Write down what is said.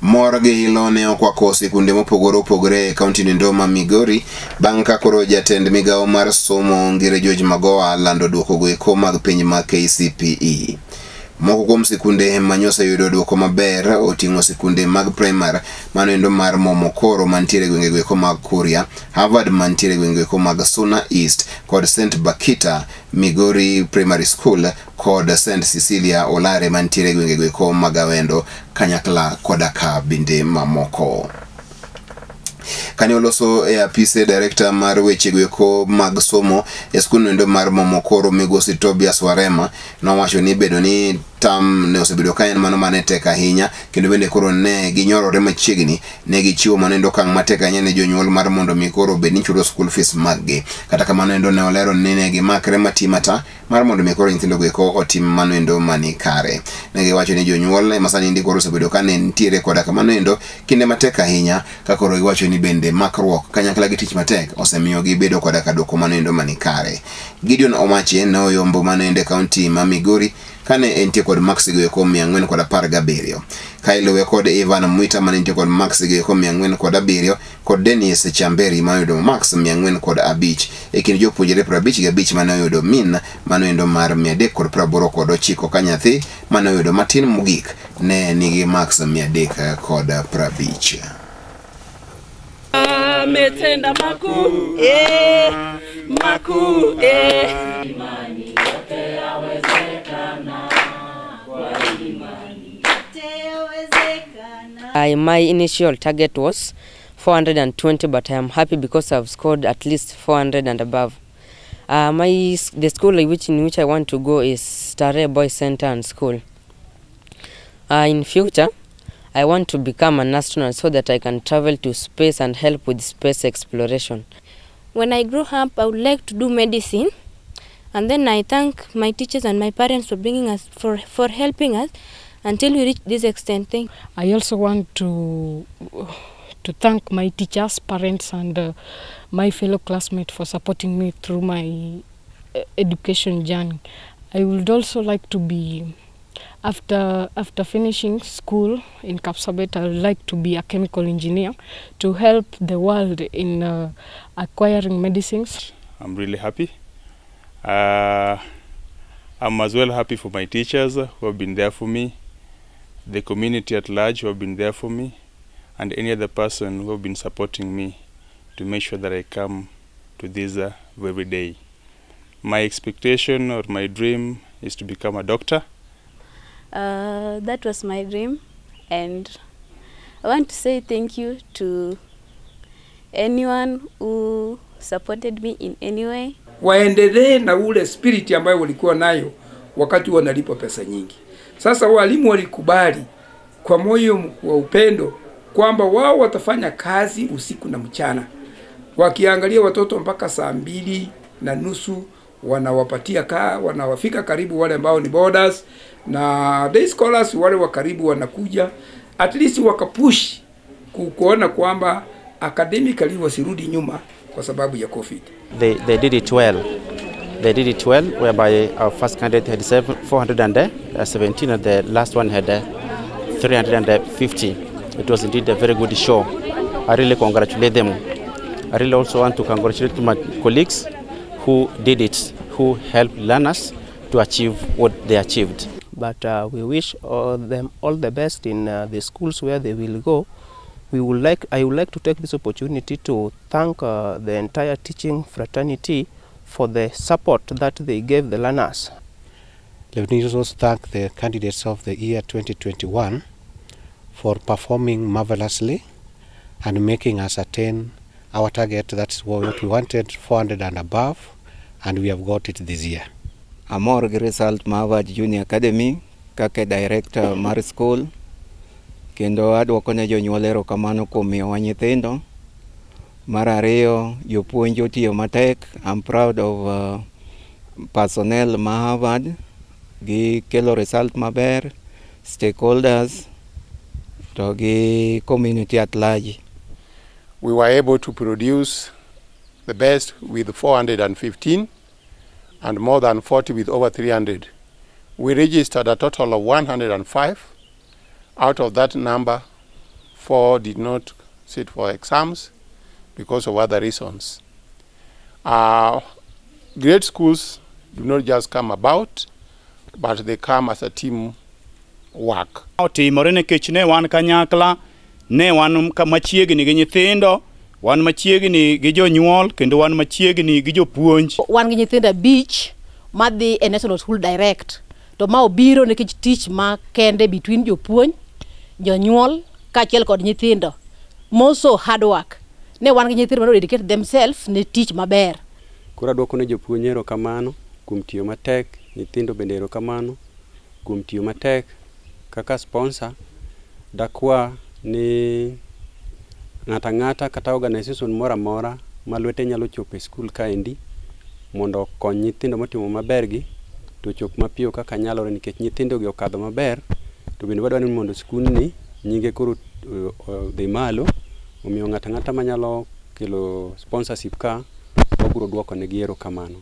Morgi ilone okwa kosi kunde mopogore opogore Kaunti Ndoma Migori banka koro jatend migao mar somo ngire George Magoha lando duoko goeko mag penj ma KCPE. Moko kuom sikunde manyosa yudo duoko maber oting'o sikunde mag primary mano mar Momokoro mantiere gwenge goeko mag Kuria, Harvard mantiere gwenge goeko mag Suna East kod St. Bakita Migori Primary School kod St. Cecilia Olare mantiere gwenge goeko mag Awendo kanyakla kodaka binde mamoko. Kani oloso apise director mar weche goeko mag somo e skul mar Momokoro Migosi Tobias Warema nowacho ni bedo ni tam ne osebedo kaen mano mane tek ahinya kendo bende koro ne ginyorore machiegni ne gichiwo mano kang matek ahinya ne jonyuol mar mondo mi koro bed ni chulo school fees maggi. Kata kamano ne olero ni ne gimakre matimata mar mondo mi koro nyithindo goeko otim mano mani kare. Ne giwacho ni jonyuol masani ndi koro osebedo kane ntiere koda kamano kinde matek ahinya ka koro giwacho ni bende makruok kanyakla gi tich matek osemiyo gibedo koda ka dwoko mano mani kare. Gideon Omache ne oyombo mano Kaunti ma Migori kane entie kod max goeko 417. Kailuwe kod Ivan Mwita mane entie kod max goeko 407 kod Dennis Chamberi mane oyudo max 405 e kind jopuonjre 55 mane oyudo min mano mar 389 ka nyathi mane oyudo matin mogik ne nigi max 350. Ametenda makuu imani yote yawezekana kwa imani yote yawezekana. My initial target was 420, but I am happy because I've scored at least 400 and above. The school in which I want to go is Starehe Boys Center and School. In future, I want to become an astronaut so that I can travel to space and help with space exploration. When I grow up, I would like to do medicine, and then I thank my teachers and my parents for bringing us, for helping us until we reach this extent. I also want to thank my teachers, parents, and my fellow classmates for supporting me through my education journey. I would also like to be, after finishing school in Kapsabet, I would like to be a chemical engineer to help the world in acquiring medicines. I'm really happy. I'm as well happy for my teachers who have been there for me, the community at large who have been there for me, and any other person who have been supporting me to make sure that I come to this every day. My expectation or my dream is to become a doctor. That was my dream, and I want to say thank you to anyone who supported me in any way. Waendelee na ule spirit ambayo walikuwa nayo wakati wanalipa pesa nyingi. Sasa walimu walikubali kwa moyo wa upendo kwamba wao watafanya kazi usiku na mchana. Wakiangalia watoto mpaka 2:30 wanawapatia wanawafika karibu wale ambao ni boarders, na day scholars wale wa karibu wanakuja, at least wakapush kuona kwamba academically wasirudi nyuma kwa sababu ya COVID. They did it well. They did it well, whereby our first candidate had 417 and the last one had 350. It was indeed a very good show. I really congratulate them. I really also want to congratulate my colleagues who did it, who helped learners to achieve what they achieved. But we wish them all the best in the schools where they will go. I would like to take this opportunity to thank the entire teaching fraternity for the support that they gave the learners. Let me also thank the candidates of the year 2021 for performing marvelously and making us attain our target. That's what we wanted, 400 and above, and we have got it this year. Amor result Harvard Junior Academy kake director mar school kendo adwoko ne jonyuol erokamano kuom miyowa nyithindo. Mar ariyo, jopuonj otiyo matek. I'm proud of personnel ma Harvard gi kelo result maber, stakeholders to gi community at large. We were able to produce the best with 415 and more than 40 with over 300. We registered a total of 105. Out of that number, 4 did not sit for exams because of other reasons. Great schools do not just come about, but they come as a team work. Timore nikech ne wan kanyakla, ne wan machiegni gi nyithindo, wan machiegni gi jonyuol, kendo wan machiegni gi jopuonj. Wan gi nyithindo beach madhi e national school direct. To ma obiro nikech tich ma kende between jopuonj, jonyuol, kaachiel kod nyithindo. Moso hard work. Ne wan gi nyithindo ma dedicate themselves ne tich maber. Koro adwoko ne jopuonj erokamano kuom tiyo matek, nyithindo bende erokamano kuom tiyo matek. Kaka sponsor, dakwa ni ng'ata ng'ata kata organization mora mora ma lwete nyalo chopo e skul kaendi mondo okony nyithindo matimo maber gi to chop mapiyo kaka nyalore, nikech nyithindo gi okadho maber, to bende wadwaro ni mondo skul ni nyinge koro dhi malo, omiyo ng'ata ng'ata manyalo kelo sponsorship ka obiro dwoko ne gi erokamano.